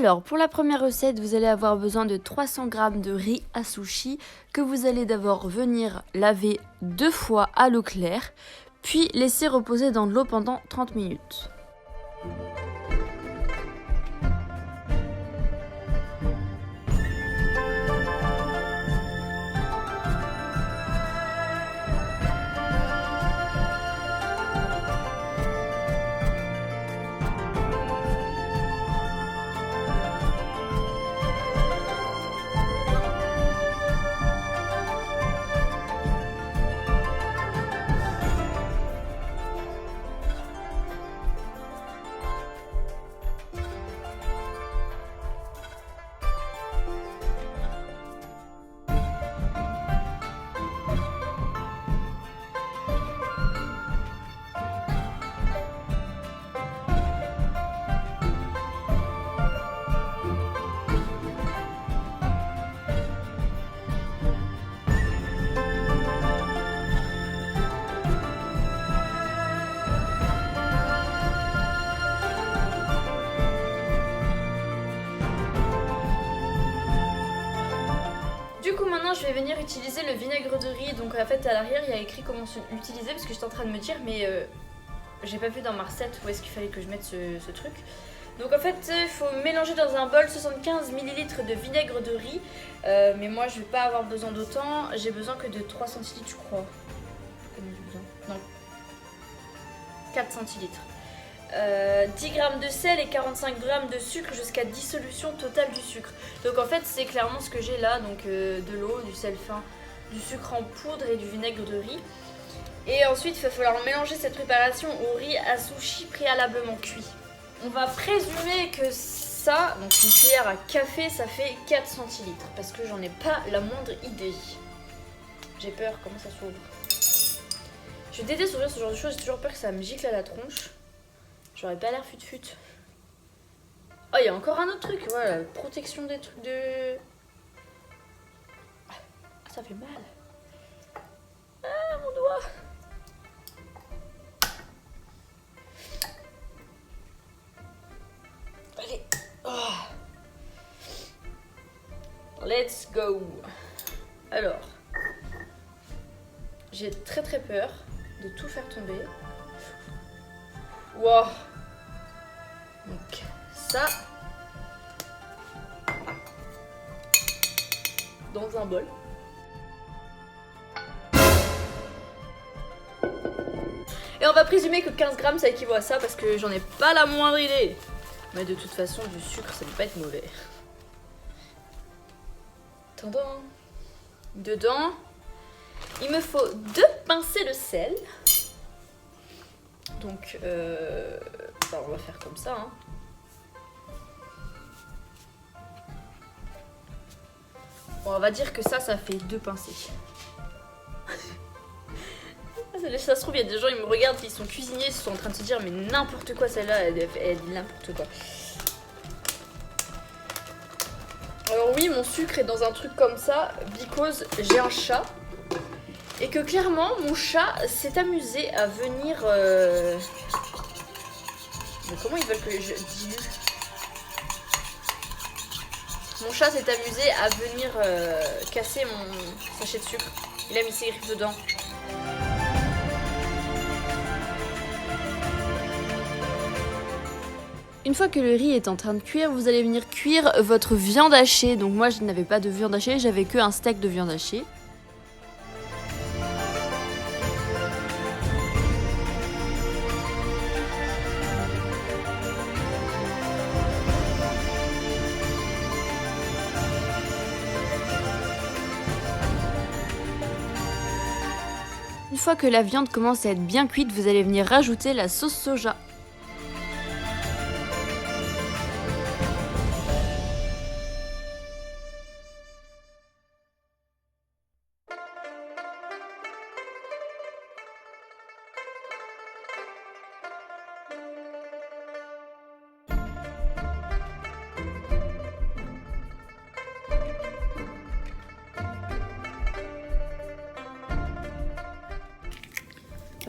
Alors, pour la première recette, vous allez avoir besoin de 300 g de riz à sushi que vous allez d'abord venir laver 2 fois à l'eau claire, puis laisser reposer dans de l'eau pendant 30 minutes. Du coup maintenant je vais venir utiliser le vinaigre de riz. Donc en fait à l'arrière il y a écrit comment l'utiliser parce que j'étais en train de me dire mais j'ai pas vu dans ma recette où est-ce qu'il fallait que je mette ce truc. Donc en fait il faut mélanger dans un bol 75 ml de vinaigre de riz. Mais moi je vais pas avoir besoin d'autant, j'ai besoin que de 3 centilitres je crois. Combien j'ai besoin ? Non, 4 centilitres. 10 g de sel et 45 g de sucre jusqu'à dissolution totale du sucre. Donc en fait c'est clairement ce que j'ai là, donc de l'eau, du sel fin, du sucre en poudre et du vinaigre de riz. Et ensuite il va falloir mélanger cette préparation au riz à sushi préalablement cuit. On va présumer que ça, donc une cuillère à café, ça fait 4 centilitres parce que j'en ai pas la moindre idée. J'ai peur, comment ça s'ouvre? Je déteste ouvrir ce genre de choses, j'ai toujours peur que ça me gicle à la tronche. J'aurais pas l'air fut-fut. Oh, il y a encore un autre truc, voilà, protection des trucs de... Ah, ça fait mal. Ah, mon doigt. Allez. Oh. Let's go. Alors, j'ai très peur de tout faire tomber. Wow. Donc ça dans un bol. Et on va présumer que 15 grammes ça équivaut à ça parce que j'en ai pas la moindre idée. Mais de toute façon du sucre ça ne peut pas être mauvais. Tendant. Dedans, il me faut 2 pincées de sel. Donc, on va faire comme ça. Hein. Bon, on va dire que ça fait 2 pincées. Ça se trouve, il y a des gens, ils me regardent, ils sont cuisiniers, ils sont en train de se dire, mais n'importe quoi, celle-là, elle dit n'importe quoi. Alors oui, mon sucre est dans un truc comme ça, because j'ai un chat. Et que clairement, mon chat s'est amusé à venir... Mais comment ils veulent que je dilue? Mon chat s'est amusé à venir casser mon sachet de sucre. Il a mis ses griffes dedans. Une fois que le riz est en train de cuire, vous allez venir cuire votre viande hachée. Donc moi, je n'avais pas de viande hachée, j'avais que un steak de viande hachée. Une fois que la viande commence à être bien cuite, vous allez venir rajouter la sauce soja.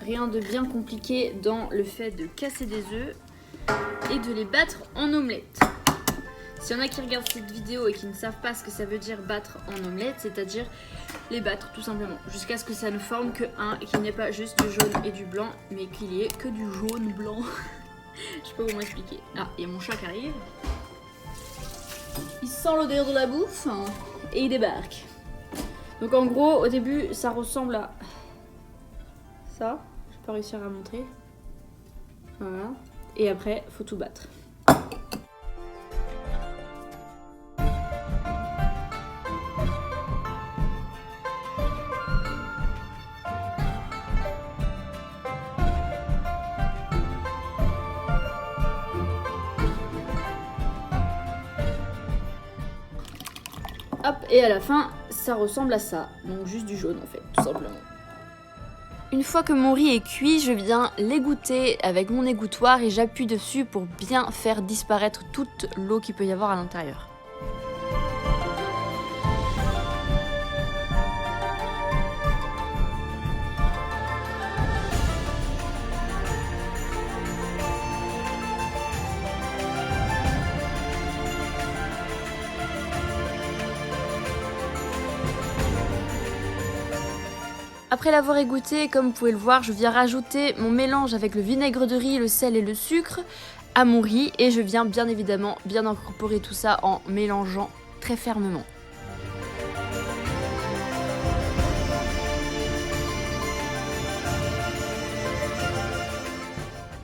Rien de bien compliqué dans le fait de casser des œufs et de les battre en omelette. S'il y en a qui regardent cette vidéo et qui ne savent pas ce que ça veut dire battre en omelette, c'est-à-dire les battre tout simplement, jusqu'à ce que ça ne forme que un et qu'il n'y ait pas juste du jaune et du blanc, mais qu'il y ait que du jaune blanc. Je sais pas comment expliquer. Ah, il y a mon chat qui arrive. Il sent l'odeur de la bouffe et il débarque. Donc en gros, au début, ça ressemble à ça. Je vais pas réussir à montrer. Voilà. Et après, faut tout battre. Hop, et à la fin, ça ressemble à ça. Donc juste du jaune en fait, tout simplement. Une fois que mon riz est cuit, je viens l'égoutter avec mon égouttoir et j'appuie dessus pour bien faire disparaître toute l'eau qu'il peut y avoir à l'intérieur. Après l'avoir égoutté, comme vous pouvez le voir, je viens rajouter mon mélange avec le vinaigre de riz, le sel et le sucre à mon riz et je viens bien évidemment bien incorporer tout ça en mélangeant très fermement.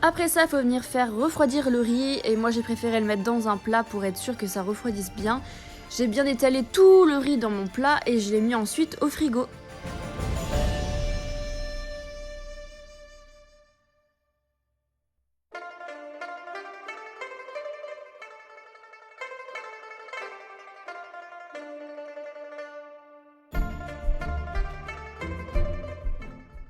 Après ça, il faut venir faire refroidir le riz et moi j'ai préféré le mettre dans un plat pour être sûr que ça refroidisse bien. J'ai bien étalé tout le riz dans mon plat et je l'ai mis ensuite au frigo.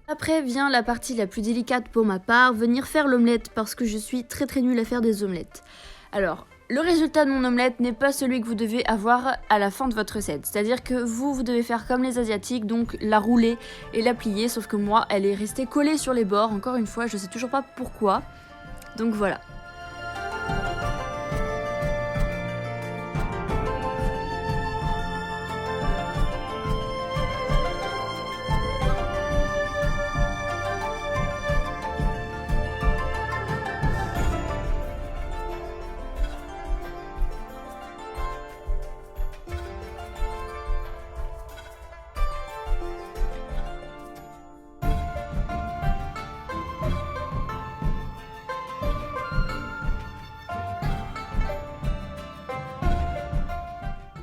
Après vient la partie la plus délicate pour ma part, venir faire l'omelette parce que je suis très nulle à faire des omelettes. Alors, le résultat de mon omelette n'est pas celui que vous devez avoir à la fin de votre recette. C'est-à-dire que vous devez faire comme les asiatiques, donc la rouler et la plier, sauf que moi, elle est restée collée sur les bords, encore une fois, je sais toujours pas pourquoi. Donc voilà.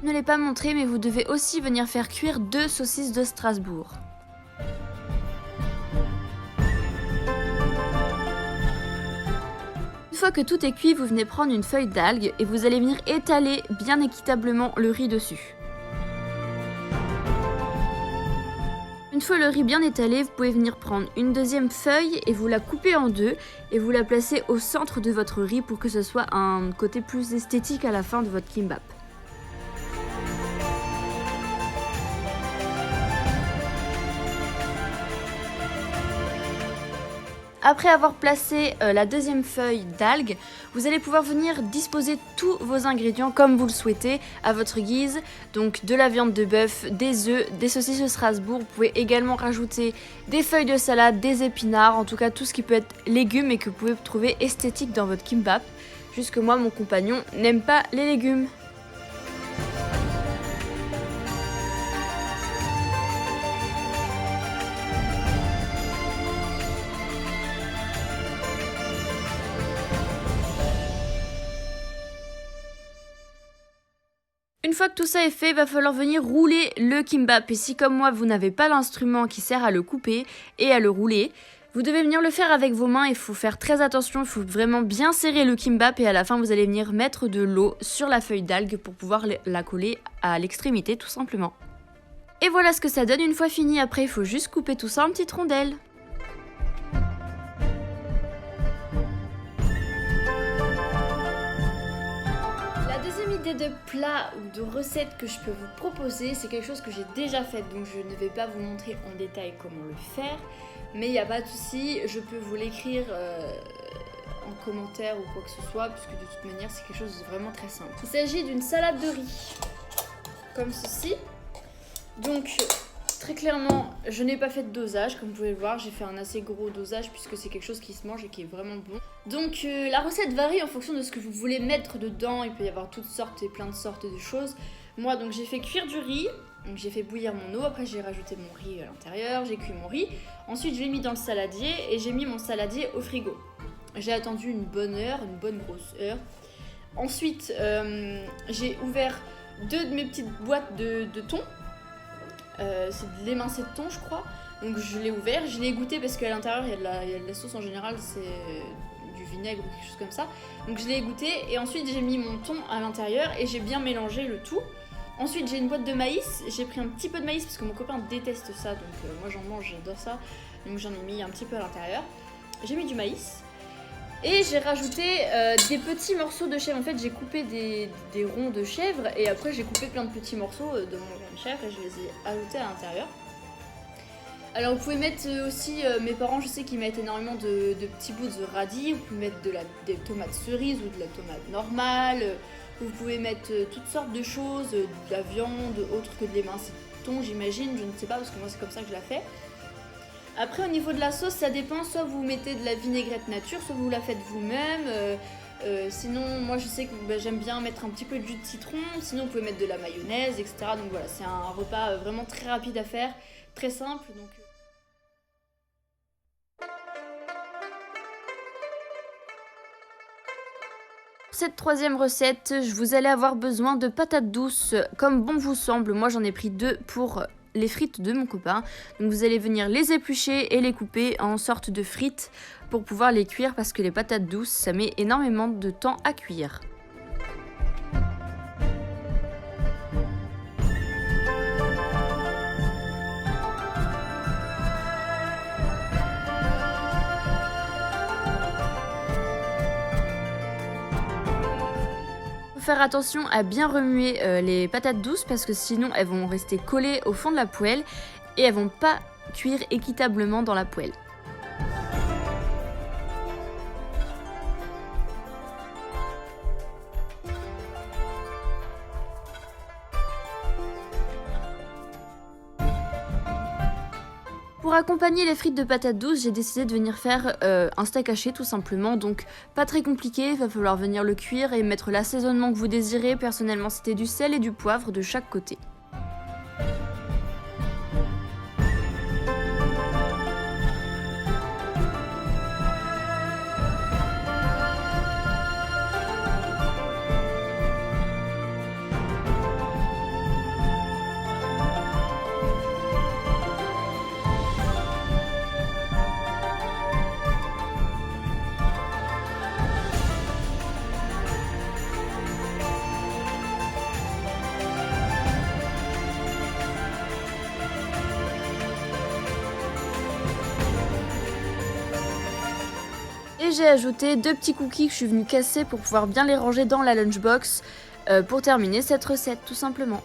Je ne l'ai pas montré, mais vous devez aussi venir faire cuire 2 saucisses de Strasbourg. Une fois que tout est cuit, vous venez prendre une feuille d'algue et vous allez venir étaler bien équitablement le riz dessus. Une fois le riz bien étalé, vous pouvez venir prendre une deuxième feuille et vous la couper en deux et vous la placer au centre de votre riz pour que ce soit un côté plus esthétique à la fin de votre kimbap. Après avoir placé la deuxième feuille d'algue, vous allez pouvoir venir disposer tous vos ingrédients comme vous le souhaitez à votre guise. Donc de la viande de bœuf, des œufs, des saucisses de Strasbourg. Vous pouvez également rajouter des feuilles de salade, des épinards, en tout cas tout ce qui peut être légumes et que vous pouvez trouver esthétique dans votre kimbap. Jusque moi, mon compagnon n'aime pas les légumes. Une fois que tout ça est fait, il va falloir venir rouler le kimbap. Et si comme moi, vous n'avez pas l'instrument qui sert à le couper et à le rouler, vous devez venir le faire avec vos mains. Il faut faire très attention, il faut vraiment bien serrer le kimbap. Et à la fin, vous allez venir mettre de l'eau sur la feuille d'algue pour pouvoir la coller à l'extrémité, tout simplement. Et voilà ce que ça donne une fois fini. Après, il faut juste couper tout ça en petites rondelles. De plat ou de recette que je peux vous proposer, c'est quelque chose que j'ai déjà fait, donc je ne vais pas vous montrer en détail comment le faire, mais il n'y a pas de souci, je peux vous l'écrire en commentaire ou quoi que ce soit, puisque de toute manière c'est quelque chose de vraiment très simple. Il s'agit d'une salade de riz, comme ceci. Donc très clairement, je n'ai pas fait de dosage, comme vous pouvez le voir, j'ai fait un assez gros dosage puisque c'est quelque chose qui se mange et qui est vraiment bon. Donc la recette varie en fonction de ce que vous voulez mettre dedans, il peut y avoir toutes sortes et plein de sortes de choses. Moi donc j'ai fait cuire du riz, donc j'ai fait bouillir mon eau, après j'ai rajouté mon riz à l'intérieur, j'ai cuit mon riz. Ensuite je l'ai mis dans le saladier et j'ai mis mon saladier au frigo. J'ai attendu une bonne heure, une bonne grosse heure. Ensuite j'ai ouvert 2 de mes petites boîtes de thon. C'est de l'émincé de thon je crois, donc je l'ai ouvert, je l'ai goûté parce qu'à l'intérieur il y a de la sauce en général, c'est du vinaigre ou quelque chose comme ça, donc je l'ai goûté et ensuite j'ai mis mon thon à l'intérieur et j'ai bien mélangé le tout. Ensuite j'ai une boîte de maïs, j'ai pris un petit peu de maïs parce que mon copain déteste ça, donc moi j'en mange, j'adore ça, donc j'en ai mis un petit peu à l'intérieur. J'ai mis du maïs. Et j'ai rajouté des petits morceaux de chèvre. En fait, j'ai coupé des ronds de chèvre et après j'ai coupé plein de petits morceaux de mon rond de chèvre et je les ai ajoutés à l'intérieur. Alors vous pouvez mettre aussi, mes parents je sais qu'ils mettent énormément de petits bouts de radis, vous pouvez mettre des tomates cerises ou de la tomate normale, vous pouvez mettre toutes sortes de choses, de la viande, autre que de l'émincé de thon j'imagine, je ne sais pas parce que moi c'est comme ça que je la fais. Après au niveau de la sauce ça dépend, soit vous mettez de la vinaigrette nature, soit vous la faites vous-même. Sinon moi je sais que j'aime bien mettre un petit peu de jus de citron, sinon vous pouvez mettre de la mayonnaise, etc. Donc voilà, c'est un repas vraiment très rapide à faire, très simple. Donc... Pour cette troisième recette, vous allez avoir besoin de patates douces comme bon vous semble. Moi j'en ai pris 2 pour les frites de mon copain. Donc vous allez venir les éplucher et les couper en sorte de frites pour pouvoir les cuire parce que les patates douces ça met énormément de temps à cuire. Faire attention à bien remuer les patates douces parce que sinon elles vont rester collées au fond de la poêle et elles vont pas cuire équitablement dans la poêle. Pour accompagner les frites de patates douces, j'ai décidé de venir faire un steak haché tout simplement, donc pas très compliqué, il va falloir venir le cuire et mettre l'assaisonnement que vous désirez. Personnellement c'était du sel et du poivre de chaque côté. Et j'ai ajouté 2 petits cookies que je suis venue casser pour pouvoir bien les ranger dans la lunchbox pour terminer cette recette tout simplement.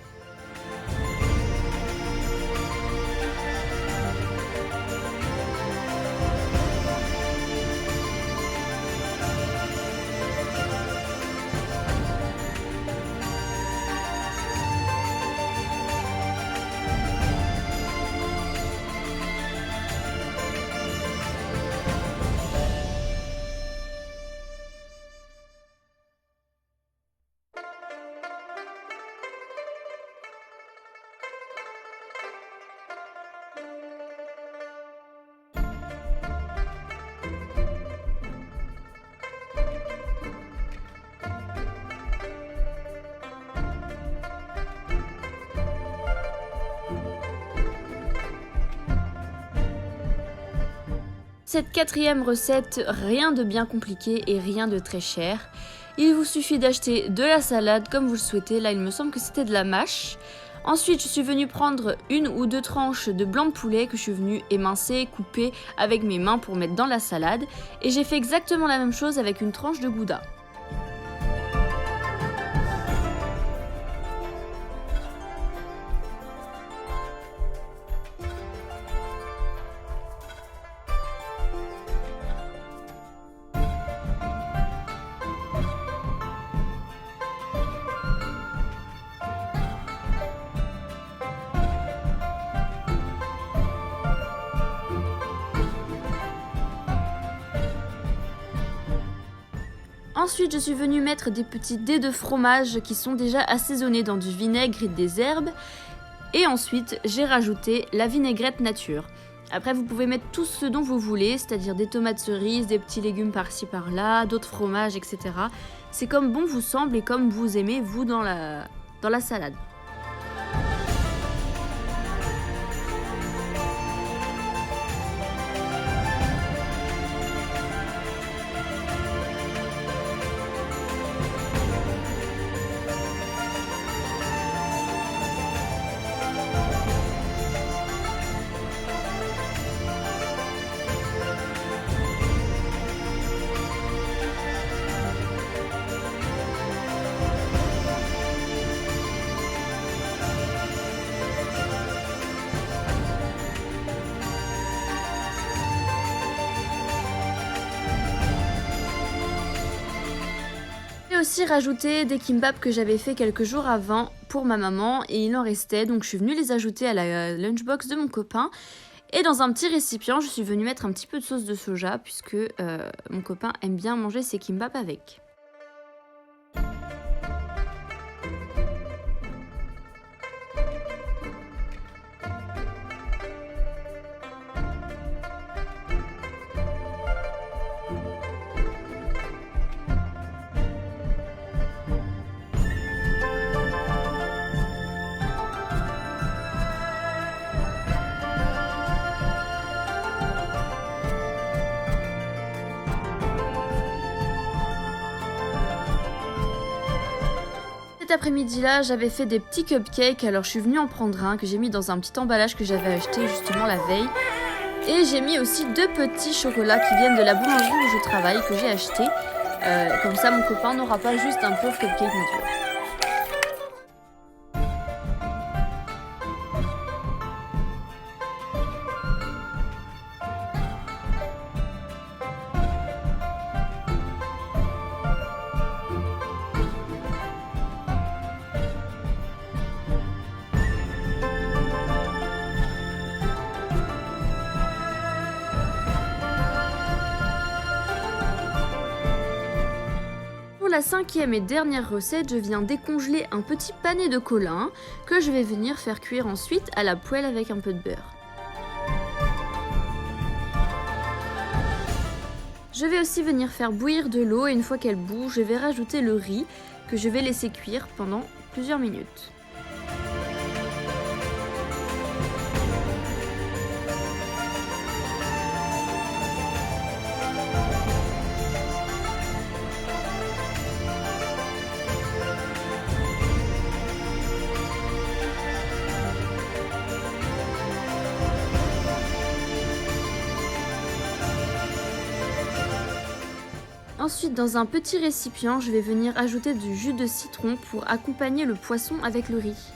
Cette quatrième recette, rien de bien compliqué et rien de très cher. Il vous suffit d'acheter de la salade comme vous le souhaitez. Là, il me semble que c'était de la mâche. Ensuite, je suis venue prendre 1 ou 2 tranches de blanc de poulet que je suis venue émincer, couper avec mes mains pour mettre dans la salade. Et j'ai fait exactement la même chose avec une tranche de gouda. Ensuite, je suis venue mettre des petits dés de fromage qui sont déjà assaisonnés dans du vinaigre et des herbes. Et ensuite, j'ai rajouté la vinaigrette nature. Après, vous pouvez mettre tout ce dont vous voulez, c'est-à-dire des tomates cerises, des petits légumes par-ci par-là, d'autres fromages, etc. C'est comme bon vous semble et comme vous aimez, vous, dans la salade. J'ai aussi rajouté des kimbap que j'avais fait quelques jours avant pour ma maman et il en restait, donc je suis venue les ajouter à la lunchbox de mon copain. Et dans un petit récipient, je suis venue mettre un petit peu de sauce de soja puisque mon copain aime bien manger ses kimbap avec. Cet après-midi-là, j'avais fait des petits cupcakes, alors je suis venue en prendre un que j'ai mis dans un petit emballage que j'avais acheté justement la veille. Et j'ai mis aussi 2 petits chocolats qui viennent de la boulangerie où je travaille, que j'ai acheté. Comme ça, mon copain n'aura pas juste un pauvre cupcake nature. Pour la 5e et dernière recette, je viens décongeler un petit pané de colin que je vais venir faire cuire ensuite à la poêle avec un peu de beurre. Je vais aussi venir faire bouillir de l'eau et une fois qu'elle bout, je vais rajouter le riz que je vais laisser cuire pendant plusieurs minutes. Ensuite, dans un petit récipient, je vais venir ajouter du jus de citron pour accompagner le poisson avec le riz.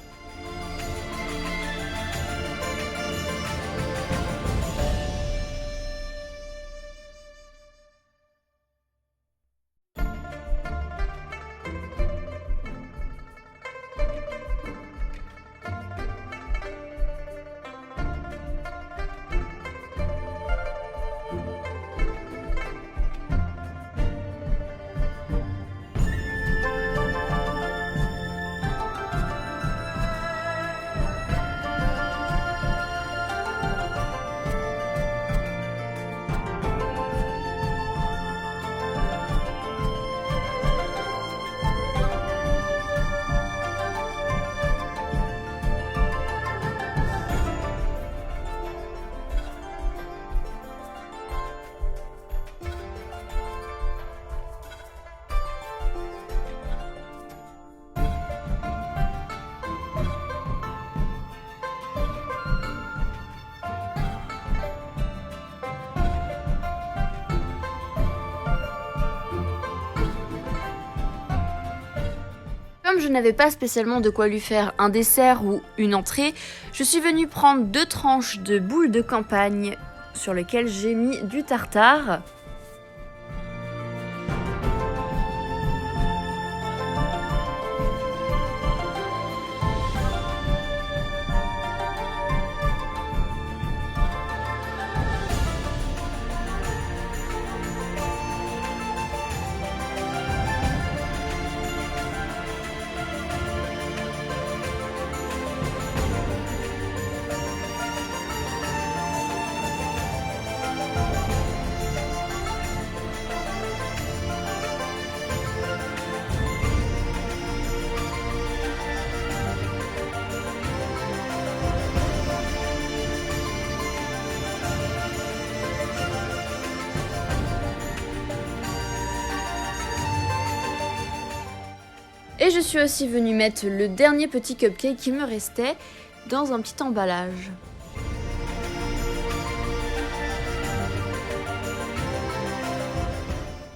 Comme je n'avais pas spécialement de quoi lui faire un dessert ou une entrée, je suis venue prendre 2 tranches de boules de campagne sur lesquelles j'ai mis du tartare. Et je suis aussi venue mettre le dernier petit cupcake qui me restait dans un petit emballage.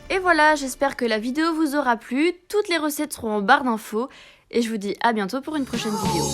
Et voilà, j'espère que la vidéo vous aura plu. Toutes les recettes seront en barre d'infos. Et je vous dis à bientôt pour une prochaine vidéo.